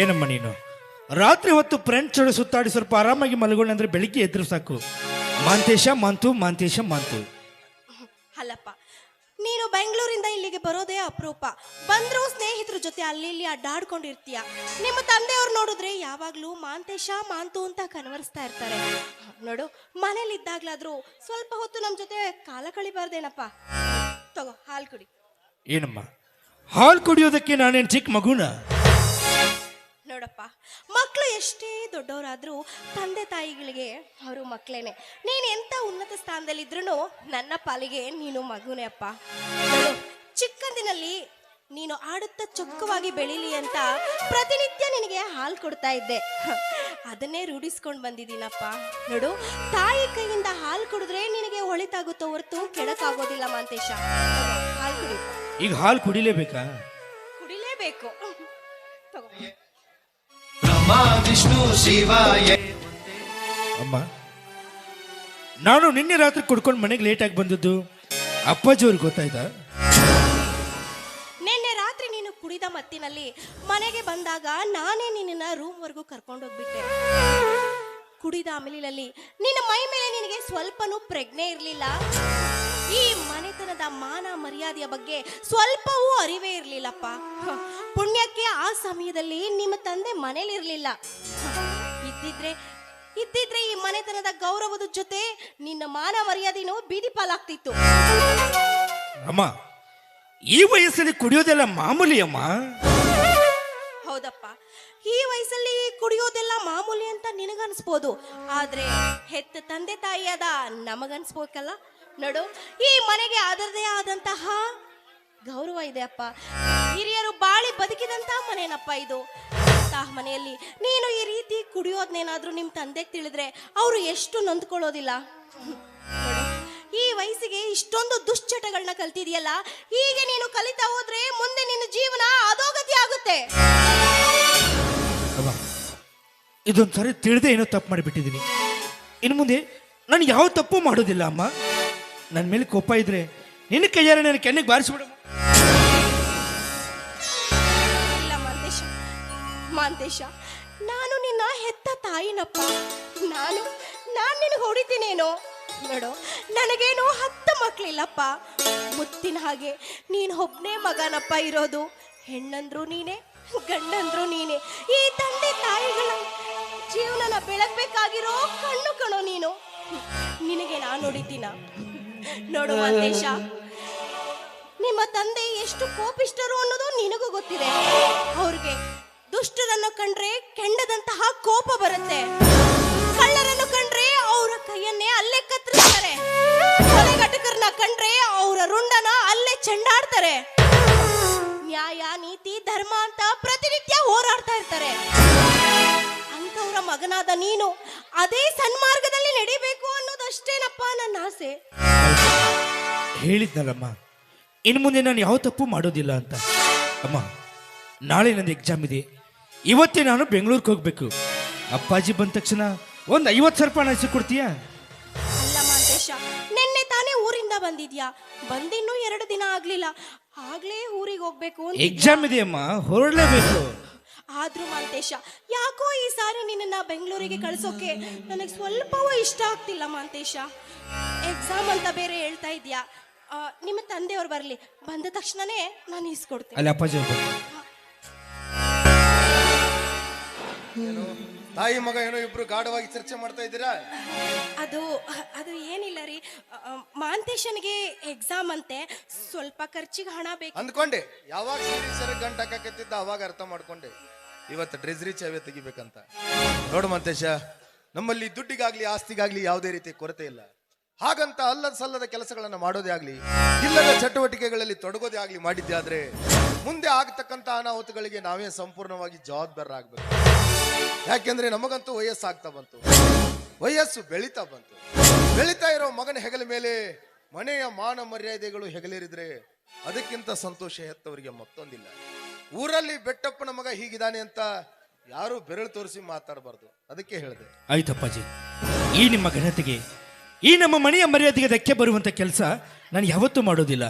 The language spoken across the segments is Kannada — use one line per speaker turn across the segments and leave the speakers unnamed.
ಏನಮ್ಮ ನೀನು ರಾತ್ರಿ ಹೊತ್ತು ಫ್ರೆಂಡ್ಸ್ ಜೊತೆ ಸುತ್ತಾಡಿ ಸ್ವಲ್ಪ ಆರಾಮಾಗಿ ಮಲಗೋಣ ಬೆಳಿಗ್ಗೆ ಎದ್ರು ಸಾಕು ಮಾಂತೇಶ ಮಾಂತು ಮಾಂತೇಶ ಮಾಂತು.
ಅಲ್ಲಪ್ಪ, ನೀನು ಬೆಂಗಳೂರಿಂದ ಇಲ್ಲಿಗೆ ಬರೋದೇ ಅಪರೂಪ. ಬಂದರೂ ಸ್ನೇಹಿತರ ಜೊತೆ ಅಲ್ಲಿ ಇಲ್ಲಿ ಅಡ್ಡಾಡ್ಕೊಂಡಿರ್ತೀಯ. ನಿಮ್ಮ ತಂದೆಯವ್ರು ನೋಡಿದ್ರೆ ಯಾವಾಗಲೂ ಮಾಂತೇಶ ಮಾಂತು ಅಂತ ಕನ್ವರ್ಸ್ತಾ ಇರ್ತಾರೆ. ನೋಡು, ಮನೇಲಿದ್ದಾಗ್ಲಾದ್ರೂ ಸ್ವಲ್ಪ ಹೊತ್ತು ನಮ್ಮ ಜೊತೆ ಕಾಲ ಕಳಿಬಾರ್ದೇನಪ್ಪ. ತಗೋ, ಹಾಲು ಕುಡಿ.
ಏನಮ್ಮ ಹಾಲು ಕುಡಿಯೋದಕ್ಕೆ ನಾನೇನು ಚಿಕ್ಕ ಮಗುನ?
ನೋಡಪ್ಪ, ಮಕ್ಕಳು ಎಷ್ಟೇ ದೊಡ್ಡವರಾದ್ರೂ ತಂದೆ ತಾಯಿಗಳಿಗೆ ಅವರು ಮಕ್ಕಳೇನೆ. ನೀನು ಎಂಥ ಉನ್ನತ ಸ್ಥಾನದಲ್ಲಿದ್ರೂ ನನ್ನ ಪಾಲಿಗೆ ನೀನು ಮಗುನೇ ಅಪ್ಪ. ನೋಡು, ಚಿಕ್ಕಂದಿನಲ್ಲಿ ನೀನು ಆಡುತ್ತಾ ಚೊಕ್ಕವಾಗಿ ಬೆಳೀಲಿ ಅಂತ ಪ್ರತಿನಿತ್ಯ ನಿನಗೆ ಹಾಲು ಕೊಡ್ತಾ ಇದ್ದೆ. ಅದನ್ನೇ ರೂಢಿಸ್ಕೊಂಡು ಬಂದಿದ್ದೀನಪ್ಪ. ನೋಡು, ತಾಯಿ ಕೈಯಿಂದ ಹಾಲು ಕುಡಿದ್ರೆ ನಿನಗೆ ಒಳಿತಾಗುತ್ತೋ ಹೊರತು ಕೆಡಕಾಗೋದಿಲ್ಲ ಮಾಂತೇಶ. ಹಾಲು ಕುಡಿ.
ಈಗ ಹಾಲು ಕುಡಿಲೇಬೇಕಾ?
ಕುಡಿಲೇಬೇಕು. ತಗೋ.
ವಿಷ್ಣು ಶಿವಾಯ.
ಅಮ್ಮ, ನಾನು ನಿನ್ನೆ ರಾತ್ರಿ ಕುಡ್ಕೊಂಡು ಮನೆಗೆ ಲೇಟಾಗಿ ಬಂದದ್ದು ಅಪ್ಪಾಜಿ ಅವ್ರಿಗೆ ಗೊತ್ತಾಯ್ತಾ?
ನಿನ್ನೆ ರಾತ್ರಿ ನೀನು ಕುಡಿದ ಮತ್ತಿನಲ್ಲಿ ಮನೆಗೆ ಬಂದಾಗ ನಾನೇ ನಿನ್ನ ರೂಮ್ವರೆಗೂ ಕರ್ಕೊಂಡೋಗ್ಬಿಟ್ಟೆ. ಕುಡಿದ ಅಮಲಿನಲ್ಲಿ ನಿನ್ನ ಮೈ ಮೇಲೆ ನಿನಗೆ ಸ್ವಲ್ಪನೂ ಪ್ರಜ್ಞೆ ಇರಲಿಲ್ಲ. ಈ ಮನೆತನದ ಮಾನ ಮರ್ಯಾದೆಯ ಬಗ್ಗೆ ಸ್ವಲ್ಪವೂ ಅರಿವೇ ಇರಲಿಲ್ಲಪ್ಪ. ಪುಣ್ಯಕ್ಕೆ ಆ ಸಮಯದಲ್ಲಿ ನಿಮ್ಮ ತಂದೆ ಮನೇಲಿರಲಿಲ್ಲ. ಇದ್ದಿದ್ರೆ ಈ ಮನೆತನದ ಗೌರವದ ಜೊತೆ ನಿನ್ನ ಮಾನ ಮರ್ಯಾದೆನೂ ಬೀದಿ ಪಾಲಾಗ್ತಿತ್ತು.
ಅಮ್ಮ, ಈ ವಯಸ್ಸಲ್ಲಿ ಕುಡಿಯೋದೆಲ್ಲ ಮಾಮೂಲಿ ಅಮ್ಮ.
ಹೌದಪ್ಪ, ಈ ವಯಸ್ಸಲ್ಲಿ ಕುಡಿಯೋದೆಲ್ಲ ಮಾಮೂಲಿ ಅಂತ ನಿನಗನ್ಸ್ಬೋದು. ಆದ್ರೆ ಹೆತ್ತ ತಂದೆ ತಾಯಿಯಾದ ನಮಗನ್ಸ್ಬೇಕಲ್ಲ. ನೋಡು, ಈ ಮನೆಗೆ ಅದರದೇ ಆದಂತಹ ಗೌರವ ಇದೆ ಅಪ್ಪ. ಹಿರಿಯರು ಬಾಳಿ ಬದುಕಿದಂತ ಮನೇನಪ್ಪ ಇದು. ಅಂತಹ ಮನೆಯಲ್ಲಿ ನೀನು ಈ ರೀತಿ ಕುಡಿಯೋದನ್ನೇನಾದ್ರೂ ನಿಮ್ಮ ತಂದೆಗೆ ತಿಳಿದ್ರೆ ಅವರು ಎಷ್ಟು ನೊಂದ್ಕೊಳ್ಳೋದಿಲ್ಲ. ಈ ವಯಸ್ಸಿಗೆ ಇಷ್ಟೊಂದು ದುಶ್ಚಟಗಳನ್ನ ಕಲ್ತಿದೆಯಲ್ಲ, ಹೀಗೆ ನೀನು ಕಲಿತಾ ಹೋದ್ರೆ ಮುಂದೆ ನಿನ್ನ ಜೀವನ ಅಧೋಗತಿ ಆಗುತ್ತೆ.
ಇದೊಂದು ಸರಿ ತಿಳಿದೇ ಏನೋ ತಪ್ಪು ಮಾಡಿಬಿಟ್ಟಿದ್ದೀನಿ. ಇನ್ನು ಮುಂದೆ ನಾನು ಯಾವ ತಪ್ಪು ಮಾಡೋದಿಲ್ಲ ಅಮ್ಮ. ನನ್ನ ಮೇಲೆ ಕೋಪ ಇದ್ರೆ ನಿನ್ನ ಕೈಯಾರ ನನ್ನ ಕೆನ್ನೆಗೆ ಬಾರಿಸ್ಬಿಡ.
ಇಲ್ಲ ಮಾಂತೇಶ, ನಾನು ನಿನ್ನ ಹೆತ್ತ ತಾಯಿನಪ್ಪ. ನಾನು ನಿನಗೆ ಹೊಡಿತೀನೇನೋ. ನೋಡು, ನನಗೇನು 10 ಮಕ್ಕಳಿಲ್ಲಪ್ಪ. ಮುತ್ತಿನ ಹಾಗೆ ನೀನು ಒಬ್ಬನೇ ಮಗನಪ್ಪ ಇರೋದು. ಹೆಣ್ಣಂದ್ರು ನೀನೆ, ಗಂಡಂದ್ರು ನೀನೆ. ಈ ತಂದೆ ತಾಯಿಗಳ ಜೀವನನ ಬೆಳಗ್ಬೇಕಾಗಿರೋ ಕಣ್ಣು ಕಣೋ ನೀನು. ನಿನಗೆ ನಾನು ನೋಡಿದ್ದೀನ. ನೋಡು ಮಾಂತೇಶ, ನಿಮ್ಮ ತಂದೆ ಎಷ್ಟು ಕೋಪಿಷ್ಟರು ಅನ್ನೋದು ನಿನಗೂ ಗೊತ್ತಿದೆ. ಅವ್ರಿಗೆ ದುಷ್ಟರನ್ನು ಕಂಡ್ರೆ ಕೆಂಡದಂತಹ ಕೋಪ ಬರುತ್ತೆ. ಕಳ್ಳರನ್ನು ಕಂಡ್ರೆ ಅವರ ಕೈಯನ್ನೇ ಅಲ್ಲೇ ಕತ್ತರಿಸ್ತಾರೆ. ಕೊಲೆಗಟಕರನ್ನ ಕಂಡ್ರೆ ಅವರ ರುಂಡನ ಅಲ್ಲೇ ಚೆಂಡಾಡ್ತಾರೆ. ನ್ಯಾಯ, ನೀತಿ, ಧರ್ಮ ಅಂತ ಪ್ರತಿನಿತ್ಯ ಹೋರಾಡ್ತಾ ಇರ್ತಾರೆ. ಅಂತವರ ಮಗನಾದ ನೀನು ಅದೇ ಸನ್ಮಾರ್ಗದಲ್ಲಿ ನಡಿಬೇಕು ಅನ್ನೋದಷ್ಟೇನಪ್ಪ ನನ್ನ ಆಸೆ.
ಹೇಳಿದ್ನಲ್ಲಮ್ಮ, ಇನ್ನು ಮುಂದೆ ನಾನು ಯಾವ ತಪ್ಪು ಮಾಡೋದಿಲ್ಲ ಅಂತ. ಅಮ್ಮ, ನಾಳೆ ನಂದು ಎಕ್ಸಾಮ್ ಇದೆ. ಇವತ್ತೇ ನಾನು ಬೆಂಗಳೂರಿಗೆ ಹೋಗ್ಬೇಕು. ಅಪ್ಪಾಜಿ ಬಂದ ತಕ್ಷಣ ಒಂದು 50,000 ರೂಪಾಯಿ ಹಣ ಕೊಡ್ತೀಯಾ?
ಅಲ್ಲ ಮಾಂತೇಶ, ನಿನ್ನೆ ತಾನೇ ಊರಿಂದ ಬಂದಿದ್ಯಾ. ಬಂದಿನ್ನೂ 2 ದಿನ ಆಗ್ಲಿಲ್ಲ, ಆಗ್ಲೇ ಊರಿಗೆ ಹೋಗ್ಬೇಕು.
ಎಕ್ಸಾಮ್ ಇದೆ ಅಮ್ಮ, ಹೊರಡಲೇಬೇಕು.
ಆದ್ರೂ ಮಾಂತೇಶ, ಯಾಕೋ ಈ ಸಾರಿ ನಿನ್ನ ಬೆಂಗಳೂರಿಗೆ ಕಳ್ಸೋಕೆ ನನಗೆ ಸ್ವಲ್ಪವೂ ಇಷ್ಟ ಆಗ್ತಿಲ್ಲ ಮಾಂತೇಶ. ಎಕ್ಸಾಮ್ ಅಂತ ಬೇರೆ ಹೇಳ್ತಾ ಇದ್ಯಾ. ನಿಮ್ಮ ತಂದೆಯವ್ರು ಬರಲಿ, ಬಂದ ತಕ್ಷಣನೇ ನಾನು ಇಸ್ಕೊಡ್ತೀನಿ.
ಅಲ್ಲಿ ಅಪ್ಪಾಜಿ
ತಾಯಿ ಮಗ ಏನೋ ಇಬ್ರು ಗಾಢವಾಗಿ ಚರ್ಚೆ ಮಾಡ್ತಾ ಇದ್ದೀರಾ?
ಅದು ಏನಿಲ್ಲ ರೀ, ಮಾಂತೇಶನಿಗೆ ಎಕ್ಸಾಮ್ ಅಂತೆ, ಸ್ವಲ್ಪ ಖರ್ಚಿಗೆ ಹಣ ಬೇಕು
ಅಂದ್ಕೊಂಡೆ. ಯಾವಾಗ ಸೀರಿಯಸ್ ಗಂಟು ಹಾಕತ್ತಿದ್ದ ಅವಾಗ ಅರ್ಥ ಮಾಡ್ಕೊಂಡೆ ಇವತ್ತು ಟ್ರೆಜರಿ ಚಾವೆ ತೆಗಿಬೇಕಂತ. ನೋಡು ಮಂತೇಶ, ನಮ್ಮಲ್ಲಿ ದುಡ್ಡಿಗಾಗ್ಲಿ ಆಸ್ತಿಗಾಗ್ಲಿ ಯಾವುದೇ ರೀತಿ ಕೊರತೆ ಇಲ್ಲ. ಹಾಗಂತ ಅಲ್ಲದ ಸಲ್ಲದ ಕೆಲಸಗಳನ್ನು ಮಾಡೋದೇ ಆಗ್ಲಿ, ಇಲ್ಲದ ಚಟುವಟಿಕೆಗಳಲ್ಲಿ ತೊಡಗೋದೇ ಆಗ್ಲಿ ಮಾಡಿದ್ದೆ ಆದ್ರೆ ಮುಂದೆ ಆಗತಕ್ಕಂತ ಅನಾಹುತಗಳಿಗೆ ನಾವೇ ಸಂಪೂರ್ಣವಾಗಿ ಜವಾಬ್ದಾರರಾಗಬೇಕು. ಯಾಕೆಂದ್ರೆ ನಮಗಂತೂ ವಯಸ್ಸಾಗ್ತಾ ಬಂತು, ವಯಸ್ಸು ಬೆಳೀತಾ ಬಂತು. ಬೆಳೀತಾ ಇರೋ ಮಗನ ಹೆಗಲ ಮೇಲೆ ಮನೆಯ ಮಾನ ಮರ್ಯಾದೆಗಳು ಹೆಗಲೇರಿದ್ರೆ ಅದಕ್ಕಿಂತ ಸಂತೋಷ ಹೆತ್ತವರಿಗೆ ಮತ್ತೊಂದಿಲ್ಲ. ಊರಲ್ಲಿ ಬೆಟ್ಟಪ್ಪನ ಮಗ ಹೀಗಿದ್ದಾನೆ ಅಂತ ಯಾರು ಬೆರಳು ತೋರಿಸಿ ಮಾತಾಡಬಾರ್ದು, ಅದಕ್ಕೆ ಹೇಳಿದೆ.
ಆಯ್ತಪ್ಪಾಜಿ, ಈ ನಿಮ್ಮ ಘನತೆಗೆ, ಈ ನಮ್ಮ ಮನೆಯ ಮರ್ಯಾದೆಗೆ ಧಕ್ಕೆ ಬರುವಂತ ಕೆಲಸ ನಾನು ಯಾವತ್ತೂ ಮಾಡೋದಿಲ್ಲ.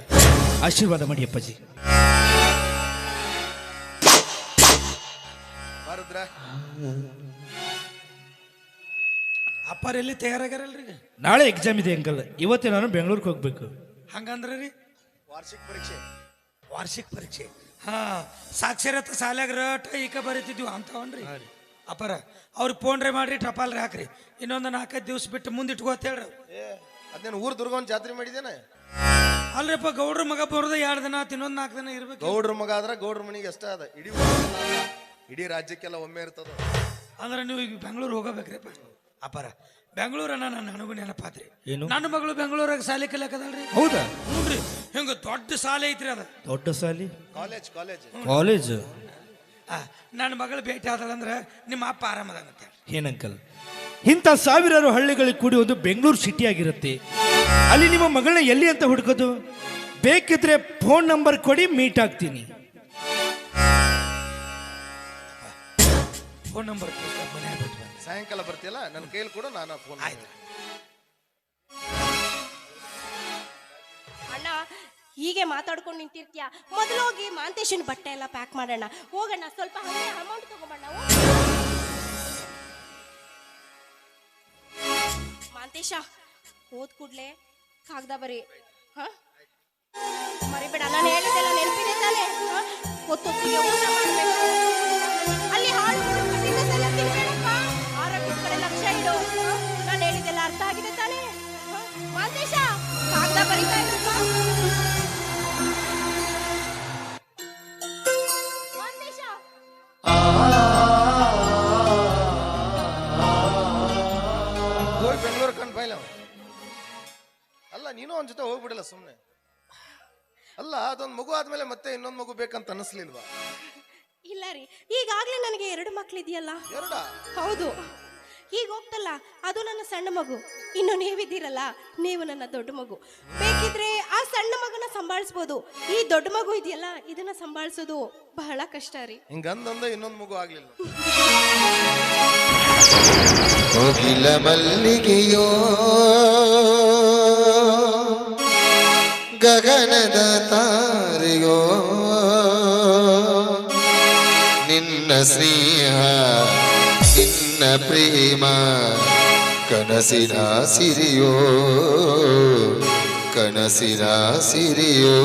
ಆಶೀರ್ವಾದ ಮಾಡಿ ಅಪ್ಪಾಜಿ.
ಅಪ್ಪಾರ ಎಲ್ಲಿ ತಯಾರಾಗ್ಯಾರಲ್ರಿ?
ನಾಳೆ ಎಕ್ಸಾಮ್ ಇದೆ ಅಂಕಲ್, ಇವತ್ತೇ ನಾನು ಬೆಂಗಳೂರಿಗೆ ಹೋಗ್ಬೇಕು.
ಹಂಗಂದ್ರೆ ರೀ
ವಾರ್ಷಿಕ ಪರೀಕ್ಷೆ.
ವಾರ್ಷಿಕ ಪರೀಕ್ಷೆ. ಹಾ, ಸಾಕ್ಷರತಾ ಶಾಲ್ಯಾಗ ರಟ ಈಕ ಬರೀತಿದ್ವಿ ಅಂತವನ್ರಿ. ಅಪ್ಪಾರ ಅವ್ರಿಗೆ ಫೋನ್ ಮಾಡ್ರಿ, ಟಪಾಲ್ರಿ ಹಾಕ್ರಿ, ಇನ್ನೊಂದು 4-5 ದಿವ್ಸ ಬಿಟ್ಟು ಮುಂದಿಟ್ಕೋ ಅಂತ ಹೇಳ್ರಿ.
ಅದೇನು ಊರ್ ದುರ್ಗವನ್ ಜಾತ್ರೆ ಮಾಡಿದೇನೆ?
ಅಲ್ರಿಪ್ಪ, ಗೌಡ್ರ ಮಗ ಬರೋದು 2 ದಿನ, ಇನ್ನೊಂದು 4 ದಿನ ಇರ್ಬೇಕು.
ಗೌಡ್ರ ಮಗ ಆದ್ರೆ ಗೌಡ್ರ ಮನೆಗೆ ಅಷ್ಟೇ ಅದ, ಇಡೀ ರಾಜ್ಯಕ್ಕೆಲ್ಲ ಒಮ್ಮೆ ಇರ್ತದ.
ಅಂದ್ರೆ ನೀವು ಈಗ ಬೆಂಗಳೂರು ಹೋಗಬೇಕ್ರಿಪ್ಪ. ಅಪ್ಪಾರ ಬೆಂಗಳೂರನ್ನ ನನಗೂ ನೆನಪಾತ್ರಿ.
ಏನು?
ನನ್ನ ಮಗಳು ಬೆಂಗಳೂರಾಗ ಶಾಲೆ ಕಲಿಯಕದಲ್ರಿ.
ಹೌದಾ?
ಹ್ಞೂನ್ರಿ, ಹಿಂಗ ದೊಡ್ಡ ಶಾಲೆ ಐತ್ರಿ ಅದ.
ದೊಡ್ಡ ಸಾಲಿ
ಕಾಲೇಜ್ ಕಾಲೇಜ್
ಕಾಲೇಜ್.
ನನ್ನ ಮಗಳು ಭೇಟಿ ಆದಳಂದ್ರೆ ನಿಮ್ಮ ಅಪ್ಪ ಆರಾಮದಂತ.
ಏನಂಕಲ್, ಇಂಥ ಸಾವಿರಾರು ಹಳ್ಳಿಗಳಿಗೆ ಕೂಡಿ ಒಂದು ಬೆಂಗಳೂರು ಸಿಟಿ ಆಗಿರುತ್ತೆ. ಅಲ್ಲಿ ನಿಮ್ಮ ಮಗಳನ್ನ ಎಲ್ಲಿ ಅಂತ ಹುಡುಕೋದು? ಬೇಕಿದ್ರೆ ಫೋನ್ ನಂಬರ್ ಕೊಡಿ, ಮೀಟ್ ಆಗ್ತೀನಿ.
ಫೋನ್ ನಂಬರ್
ಸಾಯಂಕಾಲ ಬರ್ತೀಯಲ್ಲ, ನನ್ನ ಕೈಯಲ್ಲಿ ಕೂಡ ನಾನು ಫೋನ್.
ಆಯ್ತು
ಅಣ್ಣ, ಹೀಗೆ ಮಾತಾಡ್ಕೊಂಡು ನಿಂತಿರ್ತೀಯ, ಮೊದಲು ಹೋಗಿ ಮಾಂತೇಶನ್ ಬಟ್ಟೆ ಎಲ್ಲ ಪ್ಯಾಕ್ ಮಾಡೋಣ. ಹೋಗೋಣ, ಸ್ವಲ್ಪ ಹಂಗೆ ಅಮೌಂಟ್ ತಗೊಂಬಣ್ಣ. ಮಾಂತೇಶ, ಹೋದ್ ಕೂಡ್ಲೆ ಕಾಗ್ದ ಬರೀ. ಹ, ಮರಿಬೇಡ, ನಾನು ಹೇಳಿದ್ದೆಲ್ಲ ನೆನಪಿದೆ ತಾನೆ? ಹೊತ್ತೊತ್ತಿಗೆ ಊಟ ಮಾಡ್ಬೇಕು, ಅಲ್ಲಿ ಹಾಳು ತಿಂದ ಸಲ ತಿನ್ಬೇಡಪ್ಪ, ಆರೋಗ್ಯದ ಕಡೆ ಲಕ್ಷ್ಯ ಇಡು. ನಾನು ಹೇಳಿದ್ದೆಲ್ಲ ಅರ್ಥ ಆಗಿದೆ ತಾನೆ? ಮಾಂತೇಶ, ಕಾಗ್ದ ಬರೀತಾ ಇರಪ್ಪ. ಮಾಂತೇಶ,
ಹೋಗಿ ಬೆಂಗಳೂರು ಕಂಡು ಬೈಲ. ಅಲ್ಲ, ನೀನು ಅವನ ಜೊತೆ ಹೋಗ್ಬಿಡಲ್ಲ ಸುಮ್ಮನೆ. ಅಲ್ಲ, ಅದೊಂದು ಮಗು ಆದ್ಮೇಲೆ ಮತ್ತೆ ಇನ್ನೊಂದು ಮಗು ಬೇಕಂತ ಅನಿಸ್ಲಿಲ್ವಾ?
ಇಲ್ಲ ರೀ, ಈಗಾಗ್ಲೇ ನನಗೆ 2 ಮಕ್ಳಿದೆಯಲ್ಲ.
ಎರಡಾ?
ಹೌದು, ಈಗ ಹೋಗ್ತಲ್ಲ, ಅದು ನನ್ನ ಸಣ್ಣ ಮಗು. ಇನ್ನು ನೀವಿದ್ದೀರಲ್ಲ, ನೀವು ನನ್ನ ದೊಡ್ಡ ಮಗು. ಬೇಕಿದ್ರೆ ಆ ಸಣ್ಣ ಮಗನ ಸಂಭಾಳಿಸ್ಬೋದು. ಈ ದೊಡ್ಡ ಮಗು ಇದೆಯಲ್ಲ, ಇದನ್ನ ಸಂಭಾಳಿಸೋದು ಬಹಳ ಕಷ್ಟ ರೀ.
ಹಿಂಗಂದಂದ ಇನ್ನೊಂದು ಮಗು ಆಗ್ಲಿಲ್ಲ.
ಕೋಗಿಲ ಮಲ್ಲಿಗೆಯೋ ಗಗನದ ತಾರೆಯೋ ನಿನ್ನ ಸ್ನೇಹ ನಿನ್ನ ಪ್ರೇಮ ಕನಸಿನ ಸಿರಿಯೋ ಕನಸಿನ ಸಿರಿಯೋ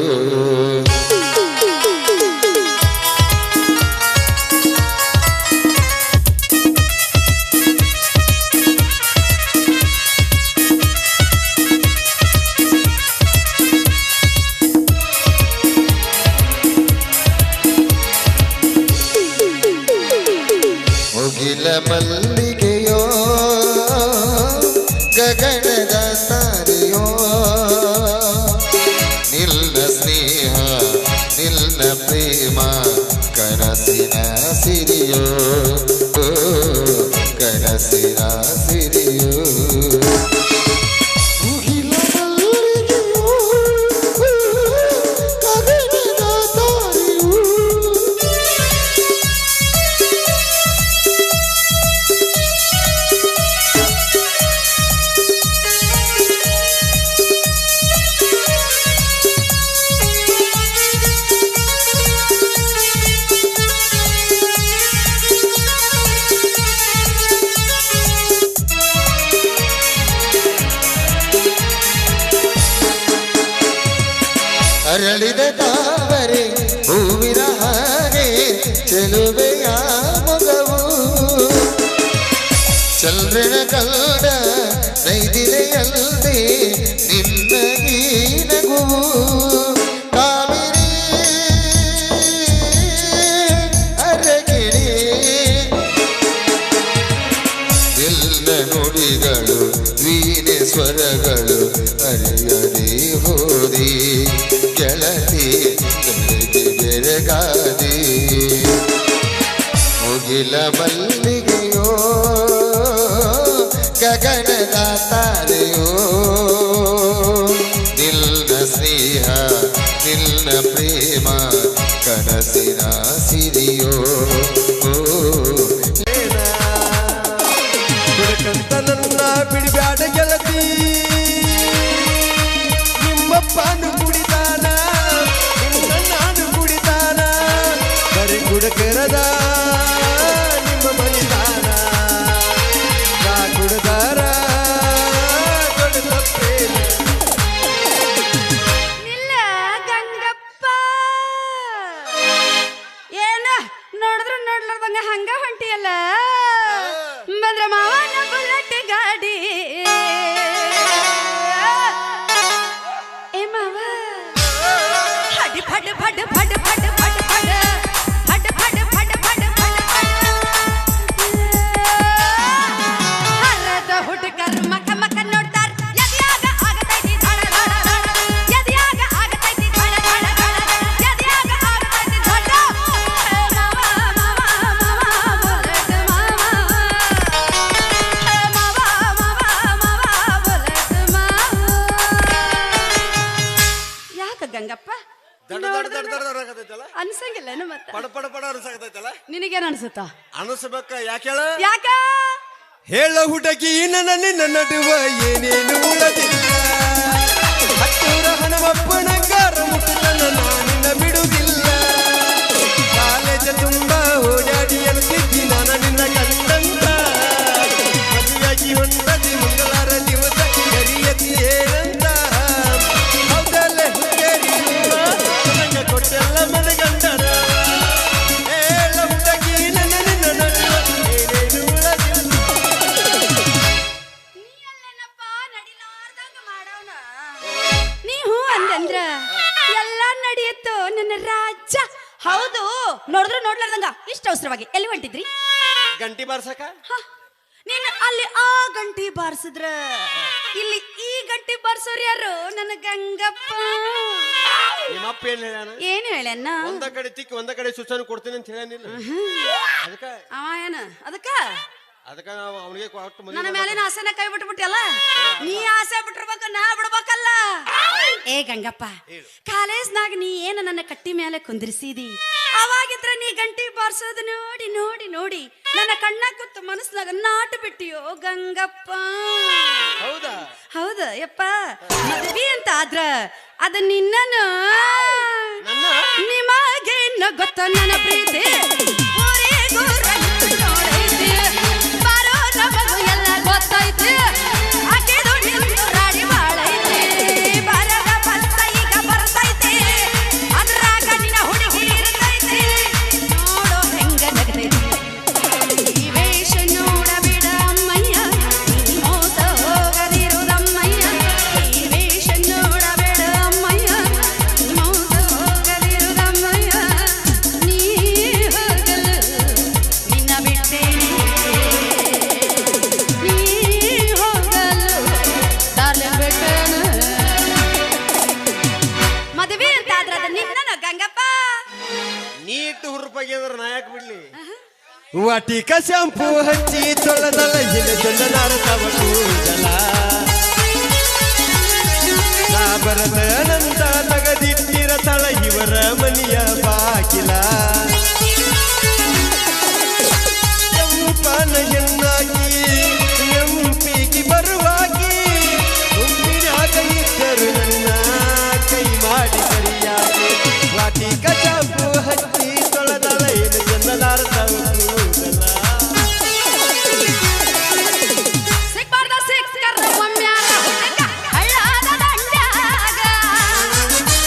ಮಲ್ಲಿಗೆಯೋ ಗಗನದ ತಾರೆಯೋ ನಿನ್ನ ಸ್ನೇಹ ನಿನ್ನ ಪ್ರೇಮ ಕನಸಿನ ಸಿರಿಯೋ ಕನಸಿನ ಸಿರಿಯೋ ಅರಳಿದ ತಾವರೆ ಹೂವಿನ ಹಾಗೆ ಚೆಲುವೆಯ ಮೊಗವು ಚಂದ್ರನ ಕಂಡ ನೈದಿಲೆಯಲ್ಲದೆ ನಿನ್ನ ಈ ನಗುವು ಕಾಮಿನಿ ಅರಗಿಣಿ ಎಲ್ಲ ನುಡಿಗಳು ವೀಣೆ ಸ್ವರಗಳು ಅರಿಯದೆ ಹೋದಿ ಗೆಳತಿ ಬೆರಗಾದಿ ಮುಗಿಲ ಮಲ್ಲಿಗೆಯೋ ಗಗನದ ತಾರೆಯೋ ನಿನ್ನ ಸ್ನೇಹ ನಿನ್ನ ಪ್ರೇಮ ಕನಸಿನ ಸಿರಿಯೋ
ನನ್ನ ಬಿಡಿಬ್ಯಾಡ ಗೆಳತಿ ನಿಮ್ಮಪ್ಪನು ಕುಡಿತಾನ ನಿಮ್ಮ ನಾನು ಕುಡಿತಾನ ಬರೀ ಕುಡಕೆರದ ನಿಮ್ಮ ಮನಿತಾನ
ಗಂಗಪ್ಪ
ದಡ ದಡ ದಡ ದಡ ದಡ ಆಗತೈತಲ್ಲ
ಅನ್ಸಂಗಿಲ್ಲ ಮತ್ತೆ
ಪಡ ಪಡ ಪಡ ಅನ್ಸಾಕತೈತಲ್ಲ
ನಿನಗೇನ್ ಅನ್ಸುತ್ತ
ಅನಸ್ಬೇಕ ಯಾಕೆ ಹೇಳ
ಯಾಕ
ಹೇಳ ಹುಡುಗಿ ನನ್ನ ನಿನ್ನ ನಡುವ ಏನೇನು ಉಳದಿಲ್ಲ ಹತ್ತೂರ ಹಣವಪ್ಪನಂಗಾರ ಮುಟ್ಟನ ನಾನಿನ್ನ ಬಿಡುವುದಿಲ್ಲ ಕಾಲೇಜ ತುಂಬ ಓಡಾಡಿ ಅನ್ಸಿದ್ದಿ ನಾನು ನಿನ್ನ ಕಂಡಂತ ಮದುವೆಯಾಗಿ ಹೊಂಟದಿ ಮಂಗಳಾರ ದಿವಸ ಕರಿಯತಿ ಏನಂತ ಹೌದಲ್ಲೇ ಹುಡುಗೇರಿ ನಂಗೆ ಕೊಟ್ಟೆಲ್ಲ ಮನಗಂಡರ ಹೇಳ ಹುಡುಗಿ ನನ್ನ ನಿನ್ನ ನಡುವ ಏನೇನು ಉಳದಿಲ್ಲ
ನೀವು ಅಂದಂದ್ರ ಎಲ್ಲ ನಡೆಯುತ್ತೋ ನನ್ನ ರಾಜ ಹೌದು ನೋಡಿದ್ರು ನೋಡ್ಲಾರ್ದಂಗ ಇಷ್ಟ ಅವಸರವಾಗಿ ಎಲ್ಲಿ ಹೊಂಟಿದ್ರಿ
ಗಂಟಿ ಬಾರ್ಸಕ
ನೀನು ಅಲ್ಲಿ ಆ ಗಂಟಿ ಬಾರಿಸಿದ್ರ ಇಲ್ಲಿ ಈ ಗಂಟಿ ಬಾರಿಸೋರು ಯಾರು ನನ್ನ ಗಂಗಪ್ಪ
ನಿಮ್ಮಪ್ಪ ಏನ್ ಹೇಳ್ಯಾನ
ಏನು ಹೇಳಣ್ಣ
ಒಂದ ಕಡೆ ತಿಕ್ಕಿ ಒಂದ ಕಡೆ ಸೂಚನೆ ಕೊಡ್ತೀನಿ ಅಂತ ಹೇಳನಿಲ್ಲ ಅದಕ್ಕ
ಅವ ಏನ ಅದಕ್ಕ
ಅದಕ್ಕ ನಾವು ಅವನಿಗೆ ಕೊಟ್ಟು ಮದುವೆ
ನನ್ನ ಮೇಲಿನ ಆಸೆನ ಕೈ ಬಿಟ್ಬಿಟ್ಟಿಯಲ್ಲ ನೀ ಆಸೆ ಬಿಟ್ಟಿರ್ಬೇಕು ನಾ ಬಿಡ್ಬೇಕಲ್ಲ ಏ ಗಂಗಪ್ಪ ಕಾಲೇಜ್ನಾಗ ನೀ ಏನ ನನ್ನ ಕಟ್ಟಿ ಮೇಲೆ ಕುಂದ್ರಿಸಿದಿ ಅವಾಗಿದ್ರ ನೀ ಗಂಟಿ ಬಾರ್ಸೋದು ನೋಡಿ ನೋಡಿ ನೋಡಿ ನನ್ನ ಕಣ್ಣ ಕೂತು ಮನಸ್ನಾಗ ನಾಟು ಬಿಟ್ಟಿಯೋ ಗಂಗಪ್ಪ
ಹೌದಾ
ಹೌದ ಯಪ್ಪ ಮದ್ವಿ ಅಂತ ಆದ್ರ ಅದ ನಿನ್ನನು ನಿಮಗೇನ ಗೊತ್ತ ನನ್ನ ಪ್ರೀತಿ ಊರಿಗೂ ರಂಗು ನೋಡೈತಿ ಬಾರೋ ನಮಗೂ ಎಲ್ಲ ಗೊತ್ತೈತಿ ಆಕೆದು ನಿಂದು ರಾಡಿ ಬಾಳೈತಿ ಬರದ ಬಸ್ಸ ಈಗ ಬರ್ತೈತಿ ಅದ್ರಾಗ ನಿನ್ನ ಹುಡುಗಿ ಇರ್ತೈತಿ ನೋಡೋ ಹೆಂಗ ನಗತೈತಿ ಈ ವೇಷ ನೋಡಬೇಡ ಅಮ್ಮಯ್ಯ ನೀ ಮೋಸ ಹೋಗದಿರುವುದಮ್ಮಯ್ಯ ಈ ವೇಷ ನೋಡಬೇಡ ಅಮ್ಮಯ್ಯ ನೀ ಮೋಸ ಹೋಗದಿರುವುದಮ್ಮಯ್ಯ ನೀ ಹೋಗಲು ನಿನ್ನ ಬಿಟ್ಟೇನೆ ನೀ ಹೋಗಲು ದಾರ್ಲೆ ಬಿಟ್ಟೇನೆ ಮದುವೆ ಅಂತ ಆದ್ರೆ ಅದು ನಿನ್ನ ಗಂಗಪ್ಪ
ನೀಟ್ ಹುರುಪಾಗಿ ಅಂದ್ರೆ ನಾ ಯಾಕೆ ಬಿಡ್ಲಿ
ವಾಟಿಕ ಶಾಂಪೂ ಹಚ್ಚಿ ತೊಳೆದಲ್ಲ ಹಿಂದೆ ಚಂದನಾರ ತವ ಕೂದಲ ನಾ ಬರದನಂತ ತಗದಿಟ್ಟಿರ ತಳ ಇವರ ಮನೆಯ ಬಾಗಿಲ ಕೆಂಪನ ಹೆಣ್ಣಾಗಿ ನೆಂಪಿಗೆ ಬರುವಾಗಿ ಗುಂಪಿನಾಗ ಇದ್ದರು ನನ್ನ ಕೈ ಮಾಡಿ ಸರಿಯಾಗಿ ವಾಟಿಕ ಶಾಂಪೂ ಹಚ್ಚಿ ತೊಳೆದಲ್ಲ ಹಿಂದೆ ಚಂದನಾರ ತವ ಕೂದಲ
ಸಿಕ್ಬಾರ್ದ ಸಿಕ್ಕರ ಒಮ್ಮ್ಯಾರ ಹುಡುಗ ಹಳ್ಳಾದ ದಂಡ್ಯಾಗ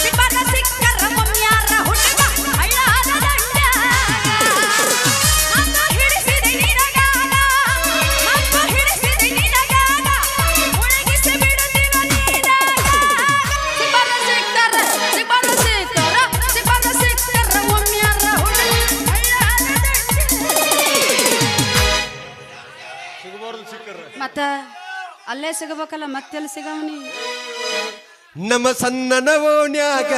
ಸಿಕ್ಬಾರ್ದ ಸಿಕ್ಕರ ಒಮ್ಮ್ಯಾರ ಹುಡುಗ ಹಳ್ಳಾದ ದಂಡ್ಯಾಗ ಮತ್ತ ಹಿಡಿಸಿದೆ ನಿನಗಾಗ ಮತ್ತ ಹಿಡಿಸಿದೆ ನಿನಗಾಗ ಮುಳುಗಿಸಿ ಬಿಡುತ್ತಿನ ನೀನಾಗ ಸಿಕ್ಬಾರ್ದ ಸಿಕ್ಕರ ಒಮ್ಮ್ಯಾರ ಹುಡುಗ ಹಳ್ಳಾದ
ಸಿಗಬಾರ್ದು ಸಿಕ್ಕರ
ಮತ್ತ ಅಲ್ಲೇ ಸಿಗಬೇಕಲ್ಲ ಮತ್ತೆಲ್ಲಿ ಸಿಗವನಿ
ನಮ್ಮ ಸಣ್ಣನ ಓಣ್ಯಾಗ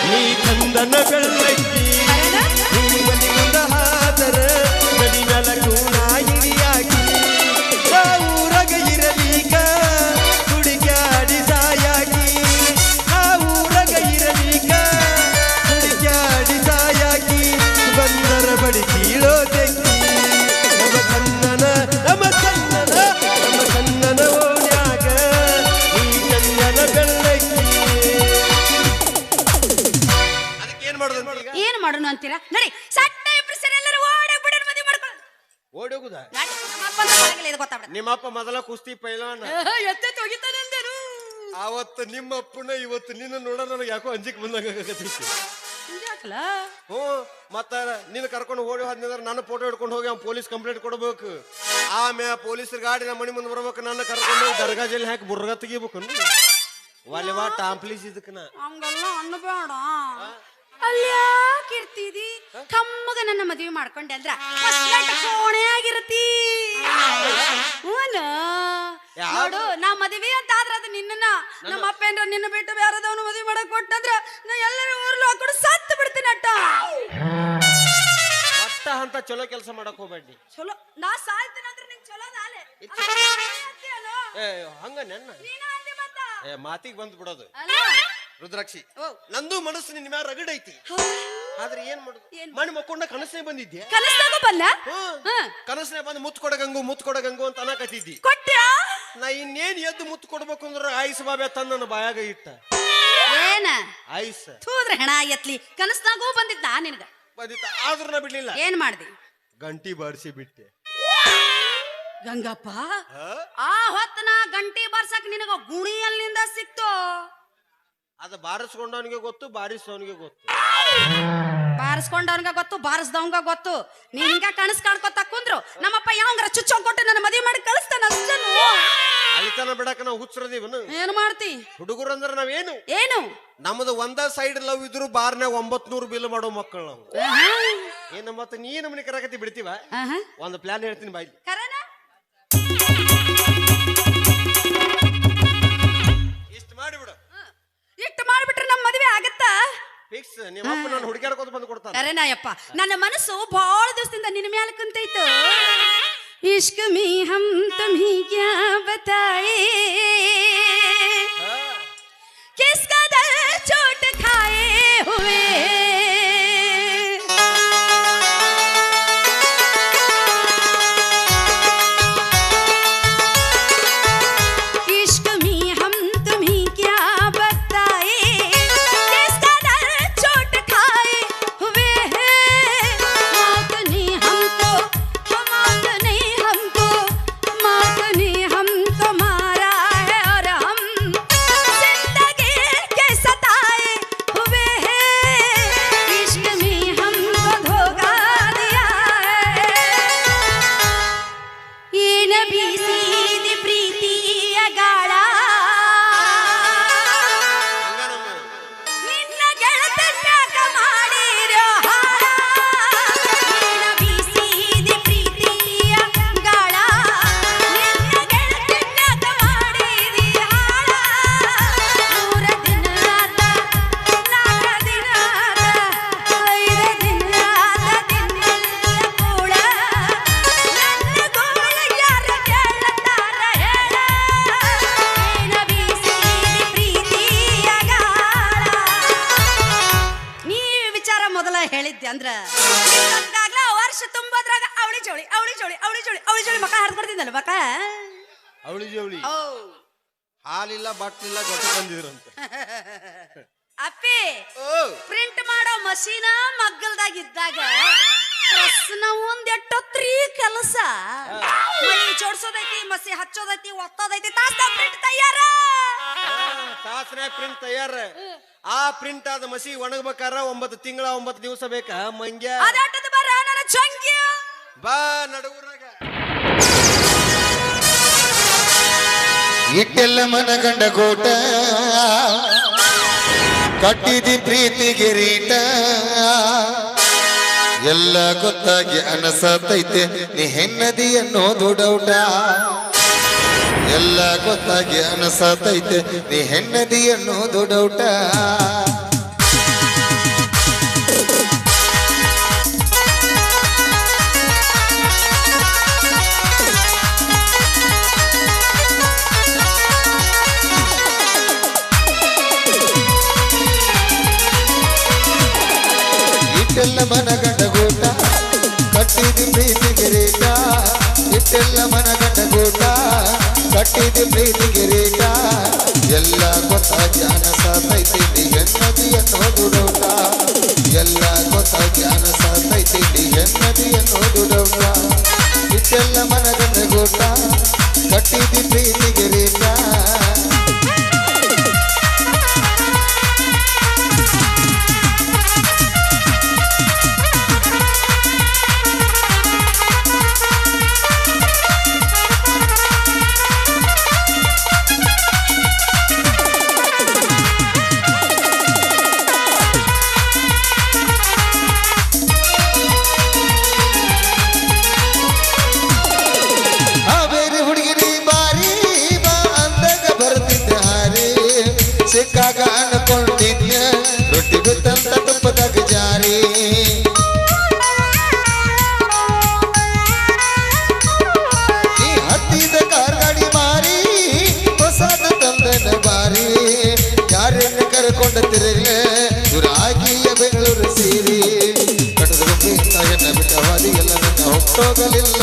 ನೀ ತಂದನ ಬೆಳ್ಳಕ್ಕಿ ಮನಿ ಮುಂದ ಹಾದರ ನದಿ ಮ್ಯಾಲ ಕೂಣ ಹಿಡಿಯಾಗಿ ಆ ಊರಾಗ ಇರಲೀಗ ಹುಡುಕ್ಯಾಡಿ ಸಾಯಾಗಿ ಆ ಊರಾಗ ಇರಲೀಗ ಹುಡುಕ್ಯಾಡಿ ಸಾಯಾಗಿ ಬಂದರ ಬಡಿ ಕೀಳೋ ತೆಕ್ಕಿ ನಮ್ಮ ಸಣ್ಣನ ಓಣ್ಯಾಗ ನೀ ಚಂದನ ಬೆಳ್ಳಕ್ಕಿ
ಅದಕ್ಕೆ ಏನ್ ಮಾಡೋದು ಈಗ
ಏನ್ ಮಾಡೋಣ ಅಂತೀರಾ ನಡಿ ಸಟ್ಟ ಇಬ್ರು ಸರಿ ಎಲ್ಲರೂ ಓಡೇ ಬಿಡೋಣ ಮದುವೆ ಮಾಡ್ಕೊಳ್ಳೋಣ
ಓಡಿ ಹೋಗುದಾ
ನಡಿ ನಮ್ಮ ಅಪ್ಪನ ಹೊರಗಿಲ್ಲ ಇದು ಗೊತ್ತಾಗ್ಬಿಡ
ನಿಮ್ಮಪ್ಪ ಮೊದಲ ಕುಸ್ತಿ ಪೈಲವಾನ
ಎತ್ತೆ ತೊಗಿತಾನೆ ಅಂದರು
ಆವತ್ತು ನಿಮ್ಮ ಅಪ್ಪನ ಇವತ್ತು ನಿನ್ನ ನೋಡ ನನಗೆ ಯಾಕೋ ಅಂಜಿಕ್ ಬಂದಂಗಾಗತೈತಿ
ಯಾಕಲ್ಲ
ಹ್ಞೂ ಮತ್ತ ನಿನ್ನ ಕರ್ಕೊಂಡು ಓಡಿ ಹೋದ್ನಂದ್ರೆ ನನ್ನ ಫೋಟೋ ಹಿಡ್ಕೊಂಡು ಹೋಗಿ ಅವ್ನು ಪೊಲೀಸ್ ಕಂಪ್ಲೇಂಟ್ ಕೊಡ್ಬೇಕು ಆಮ್ಯಾ ಪೊಲೀಸರ ಗಾಡಿ ನಮ್ಮ ಮನೆ ಮುಂದೆ ಬರ್ಬೇಕು ನನ್ನ ಕರ್ಕೊಂಡು ಹೋಗಿ ದರ್ಗಾ ಜೈಲಿ ಹಾಕಿ ಬುರ್ಗ ತೆಗಿಬೇಕು ವಾಲಿವಾ ಟಾಂಪ್ಲೀಸ್ ಇದಕ್ಕನ
ಹಂಗಲ್ಲ ಅನ್ನಬೇಡ ಅಲ್ಲಿ ಯಾಕಿರ್ತಿದಿ ಕಮ್ಮಗ ನನ್ನ ಮದುವೆ ಮಾಡ್ಕೊಂಡೆ ಅಂದ್ರ ಕೋಣೆ ಆಗಿರತಿ ನೋಡು ನಾ ಮದುವೆ ಅಂತ ಆದ್ರ ಅದು ನಿನ್ನ ನಮ್ಮ ಅಪ್ಪ ಏನ್ರ ನಿನ್ನ ಬಿಟ್ಟು ಬೇರೆದವನು ಮದುವೆ ಮಾಡಕ್ ಕೊಟ್ಟಂದ್ರ ನಾ ಎಲ್ಲರೂ ಊರ್ಲು ಆ ಕಡೆ ಸತ್ತು ಬಿಡ್ತೀನಿ ಅಟ್ಟ
ಒಟ್ಟ ಅಂತ ಚಲೋ ಕೆಲಸ ಮಾಡಕ್ ಹೋಗ್ಬೇಡಿ
ಚಲೋ ನಾ ಸಾಯ್ತೀನಿ ಅಂದ್ರೆ ನಿಂಗೆ ಚಲೋ ನಾಲೆ
ಏ ಹಂಗ ನೆನ್ನ ಏ ಮಾತಿಗೆ ಬಂದ್ ಬಿಡೋದು
ಅಲ್ಲ
ರುದ್ರಾಕ್ಷಿ
ಓ.
ನಂದು ಮನಸ್ಸು ನಿನ್ನ ಮ್ಯಾಲ ರಗಡ್ ಐತಿ ಆದ್ರೆ ಏನ್ ಮಾಡುದು
ಏನ್?
ಮಣ್ಣು ಮಕ್ಕೊಂಡ ಕನಸೇ ಬಂದಿದ್ದೆ
ಕನಸ್ನಾಗ ಬಲ್ಲ
ಕನಸನೇ ಬಂದು ಮುತ್ತು ಕೊಡ ಗಂಗು ಅಂತ ಅನ್ನಕತ್ತಿದ್ದಿ
ಕೊಟ್ಟ್ಯಾ
ನಾ ಇನ್ನೇನ್ ಎದ್ದು ಮುತ್ತು ಕೊಡ್ಬೇಕು ಅಂದ್ರೆ ಆಯ್ಸ್ ಬಾಬೆ ತಂದ ನನ್ನ ಬಾಯಾಗ ಇಟ್ಟ
ಏನ
ಆಯ್ಸ್
ಥೂದ್ರ ಹೆಣ ಎತ್ಲಿ ಕನಸ್ನಾಗೂ ಬಂದಿದ್ದ ನಿನಗ
ಬಂದಿತ್ತ ಆದ್ರೂ ನಾ ಬಿಡ್ಲಿಲ್ಲ
ಏನ್ ಮಾಡ್ದಿ
ಗಂಟಿ ಬಾರಿಸಿ ಬಿಟ್ಟೆ
ಗಂಗಪ್ಪ ಆ ಹೊತ್ತನ ಗಂಟಿ ಬಾರ್ಸಕ್ ನಿನಗ ಗುಣಿ ಅಲ್ಲಿಂದ ಸಿಕ್ತು
ಅದ ಬಾರಿಸ್ಕೊಂಡವನಿಗೆ ಗೊತ್ತು ಬಾರಿಸೋನಿಗೆ ಗೊತ್ತು
ಬಾರಿಸ್ಕೊಂಡವನ್ಗ ಗೊತ್ತು ಬಾರಿಸ್ದವಂಗ ಗೊತ್ತು ನೀ ಹಿಂಗ ಕನಸ್ ಕಾಣ್ಕೊತ ಕುಂದ್ರು ನಮ್ಮಪ್ಪ ಯಾವಂಗ್ರ ಚುಚ್ಚೋಗ್ ಕೊಟ್ಟು ನನ್ನ ಮದುವೆ ಮಾಡಿ ಕಳಿಸ್ತಾನ ಅಷ್ಟನು
ಅಳಿತನ ಬಿಡಕ ನಾವು ಹುಚ್ಚರದೀವನು
ಏನ್ ಮಾಡ್ತಿ
ಹುಡುಗರು ಅಂದ್ರೆ ನಾವೇನು
ಏನು
ನಮ್ದು ಒಂದ ಸೈಡ್ ಲವ್ ಇದ್ರು ಬಾರ್ನ್ಯಾಗ 900 ಬಿಲ್ ಮಾಡೋ ಮಕ್ಕಳು ನಾವು ಏನು ಮತ್ತೆ ನೀ ನಮ್ಮನೆ ಕರಕತಿ ಬಿಡ್ತೀವ ಒಂದು ಪ್ಲಾನ್ ಹೇಳ್ತೀನಿ ಬಾಯಿ
ಕರನ
ಇಷ್ಟ ಮಾಡಿಬಿಡು
ಇಟ್ಟು ಮಾಡ್ಬಿಟ್ರೆ ನಮ್ಮ ಮದುವೆ ಆಗತ್ತಾ
ಫಿಕ್ಸ್ ನಿಮ್ಮಪ್ಪ ನಾನು ಹುಡುಕ್ಯಾಡ್ಕೋತ ಬಂದು ಕೊಡ್ತಾನೆ
ಕರೆನಾಯಪ್ಪ ನನ್ನ ಮನಸ್ಸು ಬಹಳ ದಿವಸದಿಂದ ನಿನ್ನ ಮ್ಯಾಲ ಕುಂತೈತು ಇಷ್ಕ ಮೀ ಹಮ್ ತುಮ್ಹಿ ಕ್ಯಾ ಬತಾಯೆ ಕಿಸ್ಕಾ ದಿಲ್ ಚೋಟ್ ಖಾಯೆ ಹುए ಹೇಳಿದ್ದೆ ಅಂದ್ರ ವರ್ಷ ತುಂಬದ್ರಾಗ ಅವಳಿ ಜೋಳಿ ಮಕ್ಕ ಹರ್ದ್ಬಿಡ್ತಿದ್ದಲ್ಲ ಮಕ್ಕ
ಅವಳಿ ಜವಳಿ ಹಾಲಿಲ್ಲ ಬಟ್ಲಿಲ್ಲ ಗೊತ್ತ ಬಂದಿದ್ರಂತ
ಅಪ್ಪಿ ಪ್ರಿಂಟ್ ಮಾಡೋ ಮಷೀನ ಮಗ್ಗಲ್ದಾಗ ಇದ್ದಾಗ ಪ್ರಶ್ನ ಒಂದೆಟ್ಟೊತ್ರಿ ಕೆಲಸ ಮೈ ಜೋಡ್ಸೋದೈತಿ ಮಸಿ ಹಚ್ಚೋದೈತಿ ಒತ್ತೋದೈತಿ ತಾಸ್ನ ಪ್ರಿಂಟ್ ತಯಾರ
ತಾಸ್ನ ಪ್ರಿಂಟ್ ತಯಾರ ಆ ಪ್ರಿಂಟ್ ಆದ ಮಸಿ ಒಣಗಬೇಕಾರ 9 ತಿಂಗಳ 9 ದಿವಸ ಬೇಕ ಮಂಗ್ಯ
ಅದಾಟದ ಬರ ನನ್ನ ಚಂಗ್ಯ
ಬಾ ನಡುಗುರಾಗ
ಇಟ್ಟೆಲ್ಲ ಮನಗಂಡ ಗೋಟ ಕಟ್ಟಿದಿ ಪ್ರೀತಿಗೆ ರೀಟ ಎಲ್ಲ ಗೊತ್ತಾಗಿ ಅನಸತೈತೆ ನೀ ಹೆಣ್ಣದಿ ಅನ್ನೋದು ಡೌಟ ಎಲ್ಲ ಗೊತ್ತಾಗಿ ಅನಸತೈತೆ ನೀ ಹೆಣ್ಣದಿ ಅನ್ನೋದು ಡೌಟ ಇಟ್ಟೆಲ್ಲ ಮನಗಂಡ ಗೋಟ ಕಟ್ಟಿದಿ ಪ್ರೀತಿಗೆ ರೇಟ ಇಟ್ಟೆಲ್ಲ ಮನಗಂಡ ಗೋಟ ಕಟ್ಟಿದಿ ಪ್ರೀತಿಗೆ ರೇಟ ಎಲ್ಲ ಗೊತ್ತಾಗಿ ಅನಸತೈತಿ ನೀ ಹೆಣ್ಣದಿ ಅನ್ನೋದು ಡೌಟ ಎಲ್ಲ ಗೊತ್ತಾಗಿ ಅನಸತೈತಿ ನೀ ಹೆಣ್ಣದಿ ಅನ್ನೋದು ಡೌಟ ಇಟ್ಟೆಲ್ಲ ಮನಗಂಡ ಗೋಟ ಕಟ್ಟಿದಿ ಪ್ರೀತಿಗೆ ರೇಟ ಸಿಕ್ಕಾಗ ಅನ್ಕೊಂಡಿದ್ಯ ರೊಟ್ಟಿ ಬಿತ್ತಂತ ತುಪ್ಪದಾಗ ಜಾರಿ ನೀ ಹತ್ತಿದ ಕಾರ್ ಗಾಡಿ ಮಾರಿ ಹೊಸದ ತಂದನ ಬಾರಿ ಯಾರನ್ನ ಕರ ಕರ್ಕೊಂಡ ತಿರುಗಲೆ ದುರಾಗಿಯ ಬೆಂಗಳೂರು ಸೇರಿ ಕಟ್ಟದ ಬಗ್ಗೆ ಹೆಣ್ಣ ಬಿಟ್ಟವಾದಿ ಎಲ್ಲ ನನ್ನ ಹೊಟ್ಟೋಗಲಿಲ್ಲ